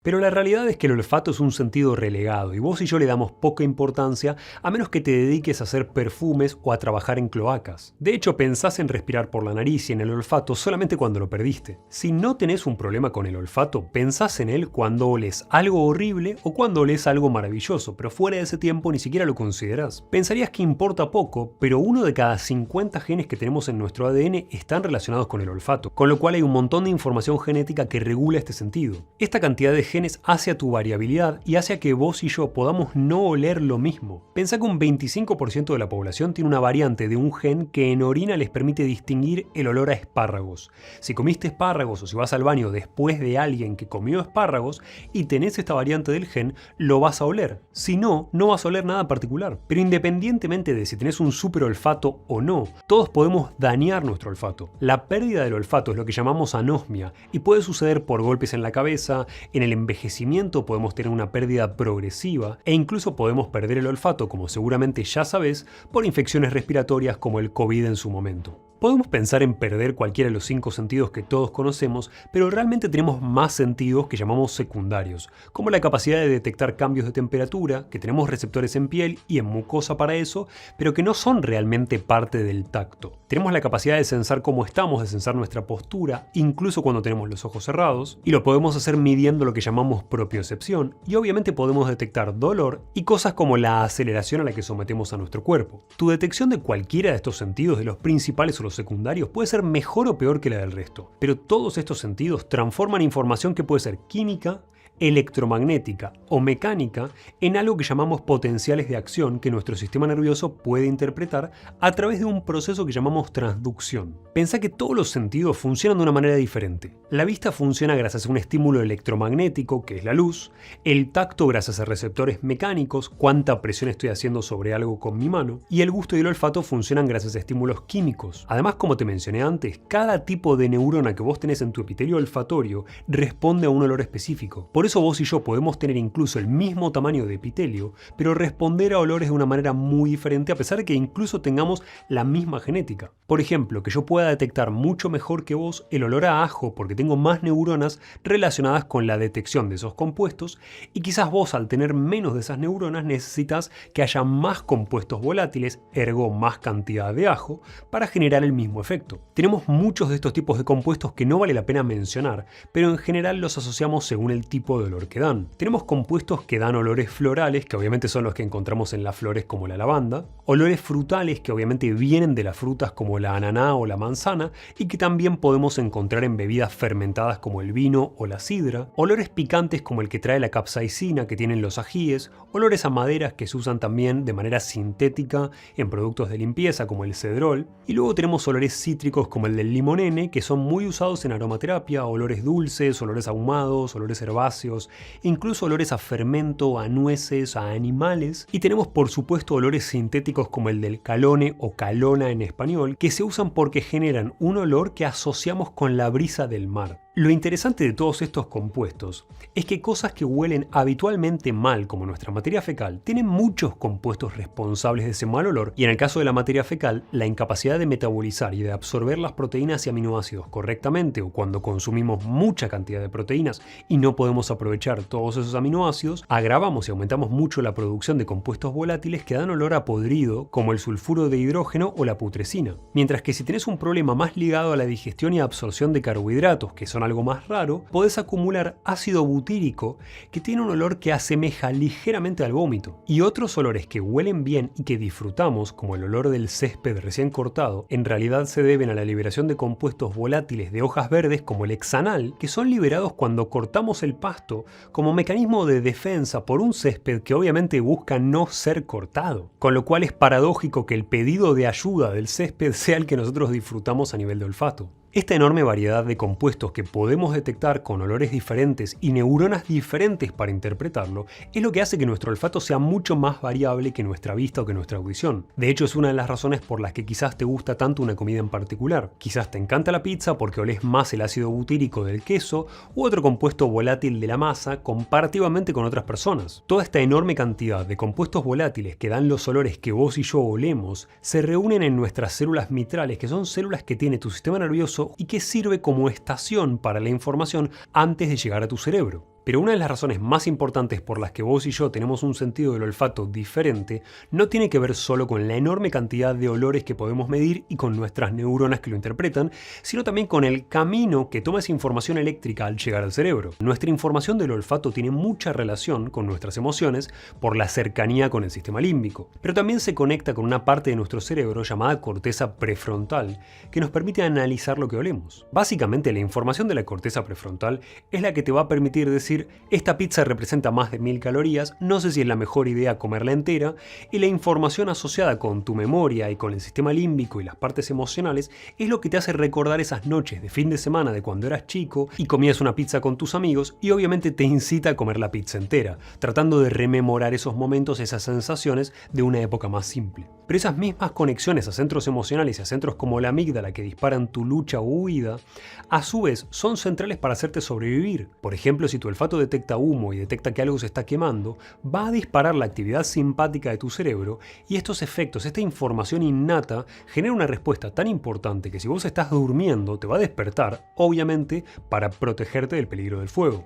Pero la realidad es que el olfato es un sentido relegado y vos y yo le damos poca importancia a menos que te dediques a hacer perfumes o a trabajar en cloacas. De hecho, pensás en respirar por la nariz y en el olfato solamente cuando lo perdiste. Si no tenés un problema con el olfato, pensás en él cuando olés algo horrible o cuando olés algo maravilloso, pero fuera de ese tiempo ni siquiera lo considerás. Pensarías que importa poco, pero uno de cada 50 genes que tenemos en nuestro ADN están relacionados con el olfato, con lo cual hay un montón de información genética que regula este sentido. Esta cantidad de genes hace a tu variabilidad y hace a que vos y yo podamos no oler lo mismo. Pensá que un 25% de la población tiene una variante de un gen que en orina les permite distinguir el olor a espárragos. Si comiste espárragos o si vas al baño después de alguien que comió espárragos y tenés esta variante del gen, lo vas a oler. Si no, no vas a oler nada particular. Pero independientemente de si tenés un super olfato o no, todos podemos dañar nuestro olfato. La pérdida del olfato es lo que llamamos anosmia y puede suceder por golpes en la cabeza, en el envejecimiento podemos tener una pérdida progresiva e incluso podemos perder el olfato, como seguramente ya sabés, por infecciones respiratorias como el COVID en su momento. Podemos pensar en perder cualquiera de los 5 sentidos que todos conocemos, pero realmente tenemos más sentidos que llamamos secundarios, como la capacidad de detectar cambios de temperatura, que tenemos receptores en piel y en mucosa para eso, pero que no son realmente parte del tacto. Tenemos la capacidad de sensar cómo estamos, de sensar nuestra postura, incluso cuando tenemos los ojos cerrados, y lo podemos hacer midiendo lo que llamamos propiocepción, y obviamente podemos detectar dolor y cosas como la aceleración a la que sometemos a nuestro cuerpo. Tu detección de cualquiera de estos sentidos, de los principales o los secundarios, puede ser mejor o peor que la del resto, pero todos estos sentidos transforman información que puede ser química, electromagnética o mecánica en algo que llamamos potenciales de acción que nuestro sistema nervioso puede interpretar a través de un proceso que llamamos transducción. Pensá que todos los sentidos funcionan de una manera diferente. La vista funciona gracias a un estímulo electromagnético, que es la luz, el tacto gracias a receptores mecánicos, cuánta presión estoy haciendo sobre algo con mi mano, y el gusto y el olfato funcionan gracias a estímulos químicos. Además, como te mencioné antes, cada tipo de neurona que vos tenés en tu epitelio olfatorio responde a un olor específico. Por eso vos y yo podemos tener incluso el mismo tamaño de epitelio, pero responder a olores de una manera muy diferente a pesar de que incluso tengamos la misma genética. Por ejemplo, que yo pueda detectar mucho mejor que vos el olor a ajo porque tengo más neuronas relacionadas con la detección de esos compuestos y quizás vos al tener menos de esas neuronas necesitas que haya más compuestos volátiles, ergo más cantidad de ajo, para generar el mismo efecto. Tenemos muchos de estos tipos de compuestos que no vale la pena mencionar, pero en general los asociamos según el tipo de olor que dan. Tenemos compuestos que dan olores florales, que obviamente son los que encontramos en las flores como la lavanda, olores frutales que obviamente vienen de las frutas como la ananá o la manzana y que también podemos encontrar en bebidas fermentadas como el vino o la sidra, olores picantes como el que trae la capsaicina que tienen los ajíes, olores a maderas que se usan también de manera sintética en productos de limpieza como el cedrol, y luego tenemos olores cítricos como el del limonene que son muy usados en aromaterapia, olores dulces, olores ahumados, olores herbáceos, incluso olores a fermento, a nueces, a animales, y tenemos por supuesto olores sintéticos como el del calone o calona en español, que se usan porque generan un olor que asociamos con la brisa del mar. Lo interesante de todos estos compuestos es que cosas que huelen habitualmente mal, como nuestra materia fecal, tienen muchos compuestos responsables de ese mal olor, y en el caso de la materia fecal, la incapacidad de metabolizar y de absorber las proteínas y aminoácidos correctamente, o cuando consumimos mucha cantidad de proteínas y no podemos aprovechar todos esos aminoácidos, agravamos y aumentamos mucho la producción de compuestos volátiles que dan olor a podrido, como el sulfuro de hidrógeno o la putrescina. Mientras que si tenés un problema más ligado a la digestión y absorción de carbohidratos, que son algo más raro, podés acumular ácido butírico que tiene un olor que asemeja ligeramente al vómito. Y otros olores que huelen bien y que disfrutamos, como el olor del césped recién cortado, en realidad se deben a la liberación de compuestos volátiles de hojas verdes como el hexanal, que son liberados cuando cortamos el pasto como mecanismo de defensa por un césped que obviamente busca no ser cortado. Con lo cual es paradójico que el pedido de ayuda del césped sea el que nosotros disfrutamos a nivel de olfato. Esta enorme variedad de compuestos que podemos detectar con olores diferentes y neuronas diferentes para interpretarlo es lo que hace que nuestro olfato sea mucho más variable que nuestra vista o que nuestra audición. De hecho, es una de las razones por las que quizás te gusta tanto una comida en particular. Quizás te encanta la pizza porque olés más el ácido butírico del queso u otro compuesto volátil de la masa comparativamente con otras personas. Toda esta enorme cantidad de compuestos volátiles que dan los olores que vos y yo olemos se reúnen en nuestras células mitrales, que son células que tiene tu sistema nervioso y que sirve como estación para la información antes de llegar a tu cerebro. Pero una de las razones más importantes por las que vos y yo tenemos un sentido del olfato diferente no tiene que ver solo con la enorme cantidad de olores que podemos medir y con nuestras neuronas que lo interpretan, sino también con el camino que toma esa información eléctrica al llegar al cerebro. Nuestra información del olfato tiene mucha relación con nuestras emociones por la cercanía con el sistema límbico, pero también se conecta con una parte de nuestro cerebro llamada corteza prefrontal que nos permite analizar lo que olemos. Básicamente, la información de la corteza prefrontal es la que te va a permitir decir: esta pizza representa más de 1000 calorías, no sé si es la mejor idea comerla entera, y la información asociada con tu memoria y con el sistema límbico y las partes emocionales es lo que te hace recordar esas noches de fin de semana de cuando eras chico y comías una pizza con tus amigos, y obviamente te incita a comer la pizza entera, tratando de rememorar esos momentos, esas sensaciones de una época más simple. Pero esas mismas conexiones a centros emocionales y a centros como la amígdala que disparan tu lucha o huida, a su vez son centrales para hacerte sobrevivir. Por ejemplo, si tu olfato detecta humo y detecta que algo se está quemando, va a disparar la actividad simpática de tu cerebro, y estos efectos, esta información innata, genera una respuesta tan importante que si vos estás durmiendo te va a despertar, obviamente, para protegerte del peligro del fuego.